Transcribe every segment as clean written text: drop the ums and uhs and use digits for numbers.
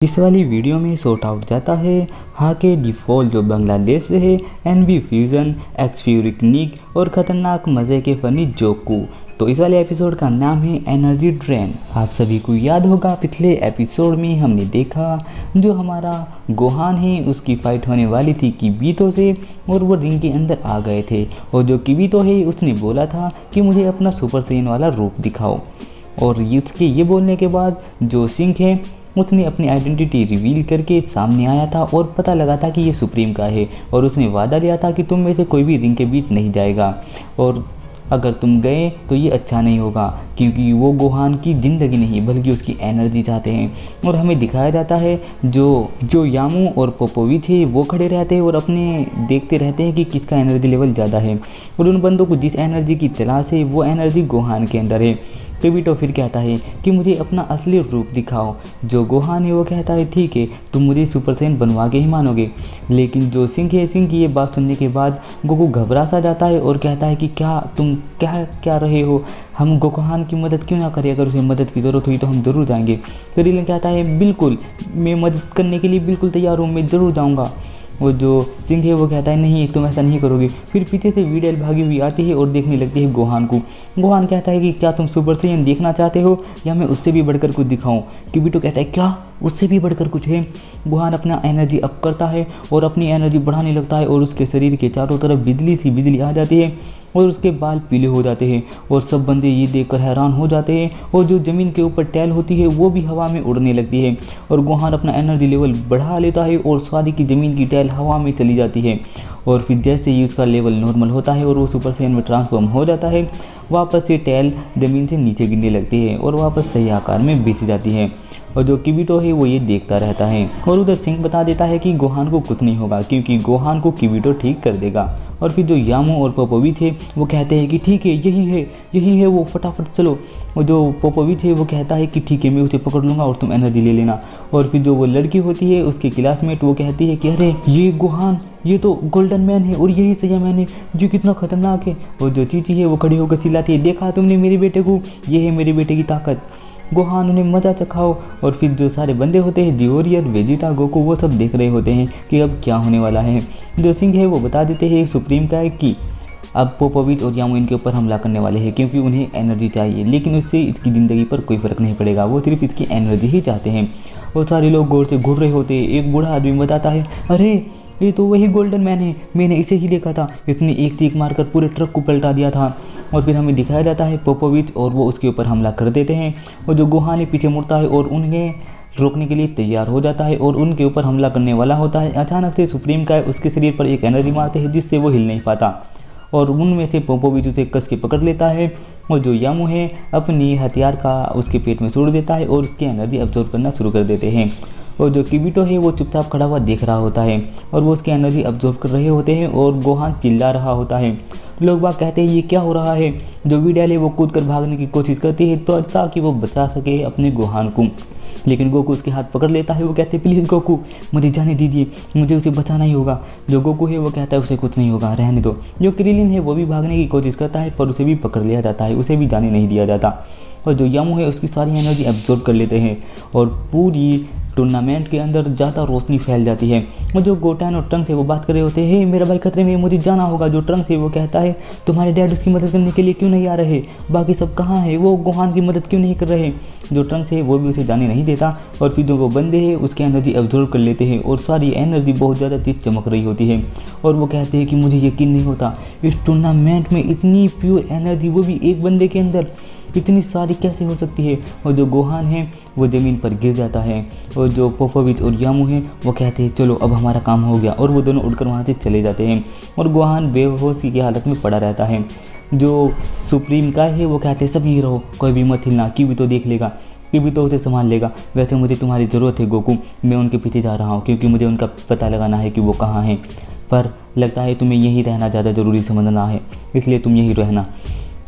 इस वाली वीडियो में शॉट आउट जाता है हाके डिफॉल्ट जो बांग्लादेश से है, एनबी फ्यूजन, एक्सफ्यूरिक निक और खतरनाक मज़े के फनी जोकू। तो इस वाले एपिसोड का नाम है एनर्जी ड्रेन। आप सभी को याद होगा पिछले एपिसोड में हमने देखा जो हमारा गोहान है उसकी फाइट होने वाली थी किबीतो से और वो रिंग के अंदर आ गए थे और जो किबीतो है उसने बोला था कि मुझे अपना सुपर सैयन वाला रूप दिखाओ और उसके ये बोलने के बाद जो सिंह है उसने अपनी आइडेंटिटी रिवील करके सामने आया था और पता लगा था कि ये सुप्रीम का है और उसने वादा लिया था कि तुम में से कोई भी रिंग के बीच नहीं जाएगा और अगर तुम गए तो ये अच्छा नहीं होगा क्योंकि वो गोहान की ज़िंदगी नहीं बल्कि उसकी एनर्जी चाहते हैं। और हमें दिखाया जाता है जो यामू और पोपोविच है वो खड़े रहते हैं और अपने देखते रहते हैं कि किसका एनर्जी लेवल ज़्यादा है और उन बंदों को जिस एनर्जी की तलाश है वो एनर्जी गोहान के अंदर है। किबीतो फिर कहता है कि मुझे अपना असली रूप दिखाओ। जो गोहान है वो कहता है ठीक है तुम मुझे सुपर सैयन बनवा के ही मानोगे। लेकिन जो सिंह है, सिंह की ये बात सुनने के बाद गोकू घबरा सा जाता है और कहता है कि क्या तुम क्या रहे हो, हम गोहान की मदद क्यों ना करें, अगर उसे मदद की ज़रूरत हुई तो हम ज़रूर जाएंगे। क्रिलिन कहता है बिल्कुल मैं मदद करने के लिए बिल्कुल तैयार हूँ, मैं ज़रूर जाऊँगा। वो जो सिंह है वो कहता है नहीं तुम ऐसा नहीं करोगे। फिर पीछे से वीडेल भागी हुई आती है और देखने लगती है गोहान को। गोहान कहता है कि क्या तुम सुपर सैयन देखना चाहते हो या मैं उससे भी बढ़कर कुछ दिखाऊं। किबीतो कहता है क्या उससे भी बढ़कर कुछ है। गोहान अपना एनर्जी अप करता है और अपनी एनर्जी बढ़ाने लगता है और उसके शरीर के चारों तरफ बिजली आ जाती है और उसके बाल पीले हो जाते हैं और सब बंदे ये देखकर हैरान हो जाते हैं और जो ज़मीन के ऊपर टैल होती है वो भी हवा में उड़ने लगती है और गोहान अपना एनर्जी लेवल बढ़ा लेता है और सारी की ज़मीन की टैल हवा में चली जाती है और फिर जैसे ही उसका लेवल नॉर्मल होता है और वो सुपर सैयन में ट्रांसफॉर्म हो जाता है वापस से टैल ज़मीन से नीचे गिरने लगती है और वापस सही आकार में बिछ जाती है और जो किबीतो है वो ये देखता रहता है। और उधर सिंह बता देता है कि गोहान को कुछ नहीं होगा क्योंकि गोहान को किबीतो ठीक कर देगा। और फिर जो यामू और पोपोविच है वो कहते हैं कि ठीक है यही है वो, फटाफट चलो। और जो पोपोविच है वो कहता है कि ठीक है मैं उसे पकड़ लूँगा और तुम एनर्जी ले लेना। और फिर जो वो लड़की होती है उसकी क्लासमेट वो कहती है कि अरे ये गोहान ये तो गोल्डन मैन है और यही सैया मैन है जो कितना खतरनाक है। और जो चीची है वो खड़ी होकर चिल्लाती है देखा तुमने मेरे बेटे को, ये है मेरे बेटे की ताकत। गोहान उन्हें मजा चखाओ। और फिर जो सारे बंदे होते हैं जिओरियर, वेजिटा, गोकू वो सब देख रहे होते हैं कि अब क्या होने वाला है। जो सिंह है वो बता देते हैं सुप्रीम का है कि अब पोपोविच और यामू इनके ऊपर हमला करने वाले हैं क्योंकि उन्हें एनर्जी चाहिए लेकिन उससे इसकी ज़िंदगी पर कोई फ़र्क नहीं पड़ेगा, वो सिर्फ इसकी एनर्जी ही चाहते हैं। और सारे लोग गौर से घूर रहे होते हैं। एक बूढ़ा आदमी बताता है अरे ये तो वही गोल्डन मैन है, मैंने इसे ही देखा था, इसने एक चीख मारकर पूरे ट्रक को पलटा दिया था। और फिर हमें दिखाया जाता है पोपोविच और वो उसके ऊपर हमला कर देते हैं और जो गोहान पीछे मुड़ता है और उन्हें रोकने के लिए तैयार हो जाता है और उनके ऊपर हमला करने वाला होता है। अचानक से सुप्रीम का उसके शरीर पर एक एनर्जी मारते हैं जिससे वो हिल नहीं पाता और उनमें से पोपोविच उसे कस के पकड़ लेता है और जो यामू है अपनी हथियार का उसके पेट में छोड़ देता है और उसकी एनर्जी अब्जॉर्ब करना शुरू कर देते हैं। और जो किबीतो है वो चुपचाप खड़ा हुआ देख रहा होता है और वो उसकी एनर्जी अब्जॉर्ब कर रहे होते हैं और गोहान चिल्ला रहा होता है। लोग बाग कहते हैं ये क्या हो रहा है। जो वीडेल है वो कूद कर भागने की कोशिश करती है तो ताकि वो बचा सके अपने गोहान को, लेकिन गोकू उसके हाथ पकड़ लेता है। वो कहते हैं प्लीज़ गोकू मुझे जाने दीजिए, मुझे उसे बचाना ही होगा। जो गोकू है वो कहता है उसे कुछ नहीं होगा, रहने दो। जो क्रिलिन है वो भी भागने की कोशिश करता है पर उसे भी पकड़ लिया जाता है, उसे भी जाने नहीं दिया जाता। और जो यामू है उसकी सारी एनर्जी एब्जॉर्ब कर लेते हैं और पूरी टूर्नामेंट के अंदर ज़्यादा रोशनी फैल जाती है। और जो गोटैन और ट्रंक्स है वो बात कर रहे होते हैं मेरा भाई खतरे में, मुझे जाना होगा। जो ट्रंक्स है वो कहता है तुम्हारे डैड उसकी मदद करने के लिए क्यों नहीं आ रहे, बाकी सब कहाँ है, वो गोहान की मदद क्यों नहीं कर रहे। जो ट्रंक्स है वो भी उसे जाने नहीं देता और फिर जो वो बंदे हैं उसकी एनर्जी एब्जॉर्ब कर लेते हैं और सारी एनर्जी बहुत ज़्यादा तेज चमक रही होती है। और वो कहते हैं कि मुझे यकीन नहीं होता इस टूर्नामेंट में इतनी प्योर एनर्जी वो भी एक बंदे के अंदर इतनी सारी कैसे हो सकती है। और जो गोहान है वो ज़मीन पर गिर जाता है और जो पोपोविच और यामू हैं वो कहते हैं चलो अब हमारा काम हो गया और वो दोनों उड़कर वहाँ से चले जाते हैं और गोहान बेहोशी की हालत में पड़ा रहता है। जो सुप्रीम का है वो कहते हैं सब यहीं रहो, कोई भी मत हिलना, किबीतो देख लेगा, किबीतो उसे संभाल लेगा। वैसे मुझे तुम्हारी ज़रूरत है गोकू, मैं उनके पीछे जा रहा हूँ क्योंकि मुझे उनका पता लगाना है कि वो कहाँ हैं, पर लगता है तुम्हें यहीं रहना ज़्यादा ज़रूरी समझना है इसलिए तुम यहीं रहना।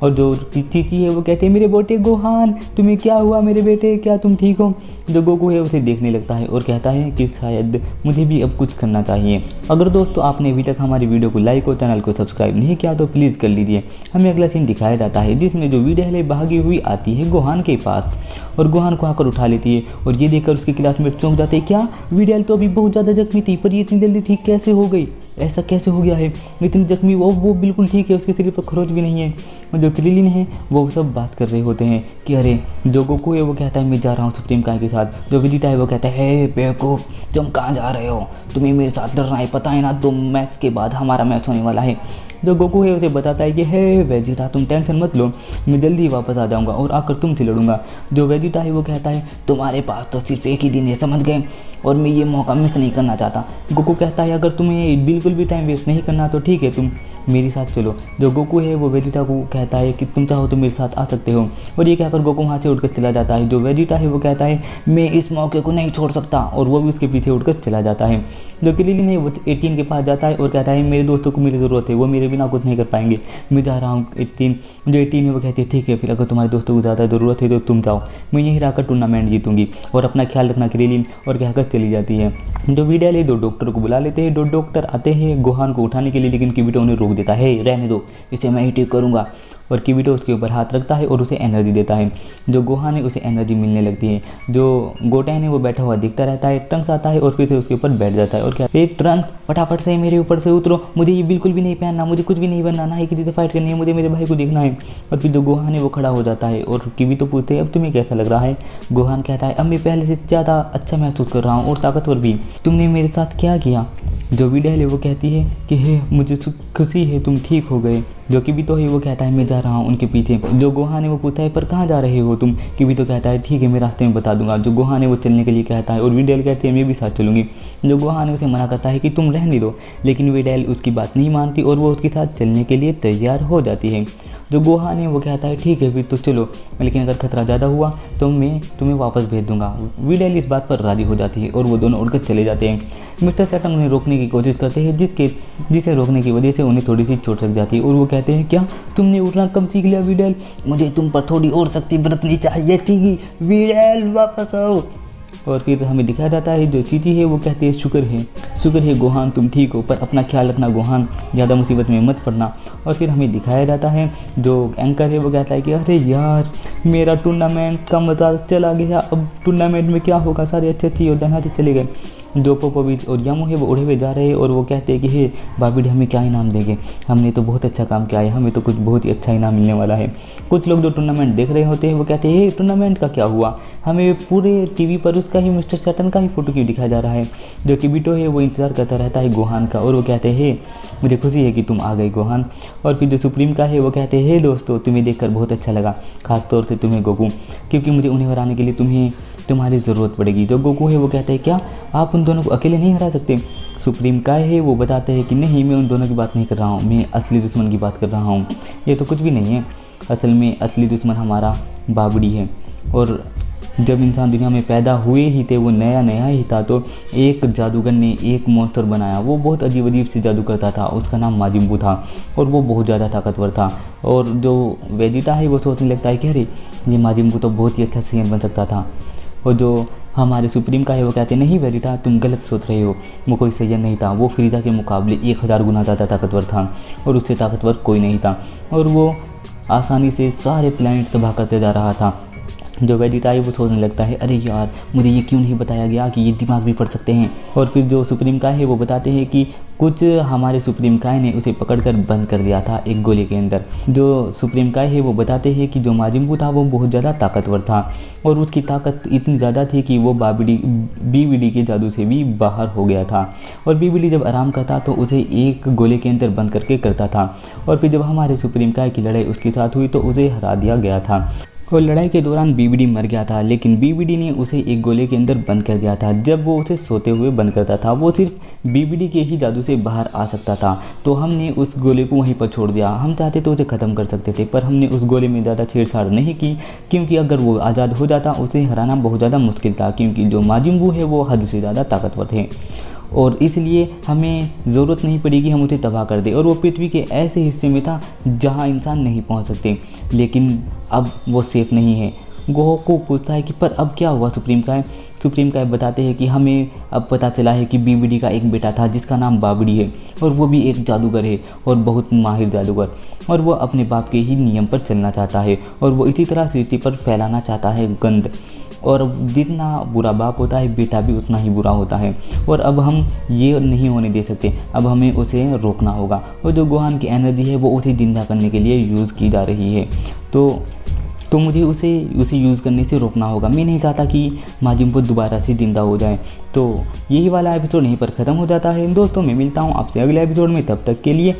और जो चीची है वो कहती है मेरे बेटे गोहान तुम्हें क्या हुआ मेरे बेटे, क्या तुम ठीक हो। जो गोकू है उसे देखने लगता है और कहता है कि शायद मुझे भी अब कुछ करना चाहिए। अगर दोस्तों आपने अभी तक हमारी वीडियो को लाइक और चैनल को सब्सक्राइब नहीं किया तो प्लीज़ कर लीजिए। हमें अगला सीन दिखाया जाता है जिसमें जो वीडियो भागी हुई आती है गोहान के पास और गोहान को आकर उठा लेती है और ये देखकर उसके क्लासमेट चौंक जाते हैं, क्या वीडियो तो अभी बहुत ज़्यादा जख्मी थी पर ये इतनी जल्दी ठीक कैसे हो गई, ऐसा कैसे हो गया है, इतनी जख्मी वो बिल्कुल ठीक है, उसके शरीर पर खरोच भी नहीं है। और जो क्रिलिन है वो सब बात कर रहे होते हैं कि अरे जो गोकू है वो कहता है मैं जा रहा हूँ सुप्रीम काय के साथ। जो वेजिटा है वो कहता है हे बेवकूफ तुम कहाँ जा रहे हो, तुम्हें मेरे साथ लड़ना है, पता है ना 2 मैच के बाद हमारा मैच होने वाला है। जो गोकू है उसे बताता है कि हे वेजिटा तुम टेंशन मत लो, मैं जल्दी ही वापस आ जाऊंगा और आकर तुमसे लड़ूंगा। जो वेजिटा है वो कहता है तुम्हारे पास तो सिर्फ एक ही दिन है समझ गए, और मैं ये मौका मिस नहीं करना चाहता। गोकू कहता है अगर तुम्हें बिल्कुल भी टाइम वेस्ट नहीं करना तो ठीक है तुम मेरे साथ चलो। जो गोकू है वो वेजिटा को कहता है कि तुम चाहो तो मेरे साथ आ सकते हो, और ये कहकर गोकू वहाँ से उठकर चला जाता है। जो वेजिटा है वो कहता है मैं इस मौके को नहीं छोड़ सकता, और वो भी उसके पीछे उठकर चला जाता है। जो क्रिलिन है वो 18 के पास जाता है और कहता है मेरे दोस्तों को मेरी ज़रूरत है, वो मेरे बिना कुछ नहीं कर पाएंगे, मैं जा रहा हूँ 18। जो 18 है वो कहती है ठीक है फिर अगर तुम्हारे दोस्तों को ज़्यादा ज़रूरत है तो तुम जाओ, मैं यहीं रहकर टूर्नामेंट जीतूंगी और अपना ख्याल रखना क्रिलिन, और कहकर चली जाती है। जो वीडियो है 2 डॉक्टर को बुला लेते हैं। 2 डॉक्टर आते हैं गोहान को उठाने के लिए, लेकिन किबिटो उन्हें रोक देता है, रहने दो इसे मैं ही ठीक करूँगा। और किबिटो उसके ऊपर हाथ रखता है और उसे एनर्जी देता है। जो गोहान है उसे एनर्जी मिलने लगती है। जो गोटेन है वो बैठा हुआ दिखता रहता है। ट्रंक्स आता है और फिर से उसके ऊपर बैठ जाता है और क्या ट्रंक फटाफट से मेरे ऊपर से उतरो, मुझे ये बिल्कुल भी नहीं पहनना, मुझे कुछ भी नहीं बनना, ना ही किसी से फाइट करनी है, मुझे मेरे भाई को देखना है। और फिर जो गोहान है वो खड़ा हो जाता है और किबिटो पूछते हैं अब तुम्हें कैसा लग रहा है। गोहान कहता है अब मैं पहले से ज़्यादा अच्छा महसूस कर रहा हूँ और ताकतवर भी, तुमने मेरे साथ क्या किया। जो वीडियो है वो कहती है कि हे मुझे खुशी है तुम ठीक हो गए। जो किबिटो है वो कहता है मैं जा रहा हूँ उनके पीछे। जो गोहान है वो पूछता है पर कहाँ जा रहे हो तुम। किबिटो कहता है ठीक है मैं रास्ते में बता दूंगा। जो गोहान है वो चलने के लिए कहता है और वीडियल कहती है मैं भी साथ चलूँगी। जो गोहान है उसे मना करता है कि तुम रहने दो, लेकिन वीडियल उसकी बात नहीं मानती और वो उसके साथ चलने के लिए तैयार हो जाती है। जो गोहान है वो कहता है ठीक है फिर तो चलो, लेकिन अगर खतरा ज़्यादा हुआ तो मैं तुम्हें वापस भेज दूंगा। वीडियल इस बात पर राज़ी हो जाती है और वो दोनों उड़कर चले जाते हैं। मिस्टर सैटर्न उन्हें रोकने की कोशिश करते हैं जिसे रोकने की वजह से उन्हें थोड़ी सी चोट लग जाती है और वो कहते हैं क्या तुमने उड़ना कब सीख लिया वीडियल, मुझे तुम पर थोड़ी और शक्ति बरतनी चाहिए थी, वीडियल वापस आओ। और फिर हमें दिखाया जाता है जो चीची है वो कहती है शुक्र है गोहान तुम ठीक हो, पर अपना ख्याल रखना गोहान, ज़्यादा मुसीबत में मत पड़ना। और फिर हमें दिखाया जाता है जो एंकर है वो कहता है कि अरे यार मेरा टूर्नामेंट का मज़ा चला गया, अब टूर्नामेंट में क्या होगा, सारे अच्छे योद्धा यहाँ से चले गए। जो पोपोविच और यामू है वो उड़े हुए जा रहे हैं और वो कहते हैं कि हे बाबिडी हमें क्या इनाम देंगे, हमने तो बहुत अच्छा काम किया है, हमें तो कुछ बहुत ही अच्छा इनाम मिलने वाला है। कुछ लोग जो टूर्नामेंट देख रहे होते हैं वो कहते हैं हे टूर्नामेंट का क्या हुआ, हमें पूरे टीवी पर उसका ही मिस्टर सैटर्न का ही फोटो क्यों दिखाया जा रहा है। जो किबिटो है वो इंतज़ार करता रहता है गोहान का और वो कहते हैं मुझे खुशी है कि तुम आ गए गोहान। और फिर जो सुप्रीम का है वो कहते हैं दोस्तों तुम्हें देखकर बहुत अच्छा लगा, खासतौर से तुम्हें गोकू, क्योंकि मुझे उन्हें हराने के लिए तुम्हारी ज़रूरत पड़ेगी। जो गोकू है वो कहते हैं क्या आप उन दोनों को अकेले नहीं हरा सकते। सुप्रीम काय है वो बताते हैं कि नहीं मैं उन दोनों की बात नहीं कर रहा हूँ, मैं असली दुश्मन की बात कर रहा हूँ, ये तो कुछ भी नहीं है, असल में असली दुश्मन हमारा बाबड़ी है। और जब इंसान दुनिया में पैदा हुए ही थे वो नया ही था, तो एक जादूगर ने एक मॉन्स्टर बनाया, वो बहुत अजीब से जादू करता था, उसका नाम माजिम बू था और वो बहुत ज़्यादा ताकतवर था। और जो वेजिटा है वो सोचने लगता है कि अरे ये माजिम बू तो बहुत ही अच्छा सीएम बन सकता था। और जो हमारे सुप्रीम का है वो कहते हैं नहीं वेजिटा तुम गलत सोच रहे हो, वो कोई सैयन नहीं था, वो फ्रीजा के मुकाबले 1000 गुना ज़्यादा ताकतवर था और उससे ताकतवर कोई नहीं था और वो आसानी से सारे प्लैनेट तबाह करते जा रहा था। जो वेजिटा है वो सोचने लगता है अरे यार मुझे ये क्यों नहीं बताया गया कि ये दिमाग भी पढ़ सकते हैं। और फिर जो सुप्रीम काय है वो बताते हैं कि कुछ हमारे सुप्रीम काय ने उसे पकड़कर बंद कर दिया था एक गोले के अंदर। जो सुप्रीम काय है वो बताते हैं कि जो माजिम बू था वो बहुत ज़्यादा ताकतवर था और उसकी ताकत इतनी ज़्यादा थी कि वो बीबीडी के जादू से भी बाहर हो गया था। और बीबीडी जब आराम करता तो उसे एक गोले के अंदर बंद करके करता था। और फिर जब हमारे सुप्रीम काय की लड़ाई उसके साथ हुई तो उसे हरा दिया गया था और लड़ाई के दौरान बीबीडी मर गया था, लेकिन बीबीडी ने उसे एक गोले के अंदर बंद कर दिया था। जब वो उसे सोते हुए बंद करता था वो सिर्फ बीबीडी के ही जादू से बाहर आ सकता था, तो हमने उस गोले को वहीं पर छोड़ दिया। हम चाहते तो उसे ख़त्म कर सकते थे पर हमने उस गोले में ज़्यादा छेड़छाड़ नहीं की, क्योंकि अगर वो आज़ाद हो जाता उसे हराना बहुत ज़्यादा मुश्किल था, क्योंकि जो माजिम बू है वो हद से ज़्यादा ताकतवर थे। और इसलिए हमें ज़रूरत नहीं पड़ी कि हम उसे तबाह कर दें। और वो पृथ्वी के ऐसे हिस्से में था जहाँ इंसान नहीं पहुँच सकते, लेकिन अब वो सेफ़ नहीं है। गोकू पूछता है कि पर अब क्या हुआ सुप्रीम काय। सुप्रीम काय बताते हैं कि हमें अब पता चला है कि बीबीडी का एक बेटा था जिसका नाम बाबडी है, और वो भी एक जादूगर है और बहुत माहिर जादूगर, और वो अपने बाप के ही नियम पर चलना चाहता है, और वो इसी तरह सृष्टि पर फैलाना चाहता है गंध। और जितना बुरा बाप होता है बेटा भी उतना ही बुरा होता है, और अब हम ये नहीं होने दे सकते, अब हमें उसे रोकना होगा। और जो गोहान की एनर्जी है वो उसे जिंदा करने के लिए यूज़ की जा रही है, तो मुझे उसे यूज़ करने से रोकना होगा। मैं नहीं चाहता कि माजिम बुद्ध दोबारा से ज़िंदा हो जाए। तो यही वाला एपिसोड यहीं पर ख़त्म हो जाता है दोस्तों। मैं मिलता हूँ आपसे अगले एपिसोड में, तब तक के लिए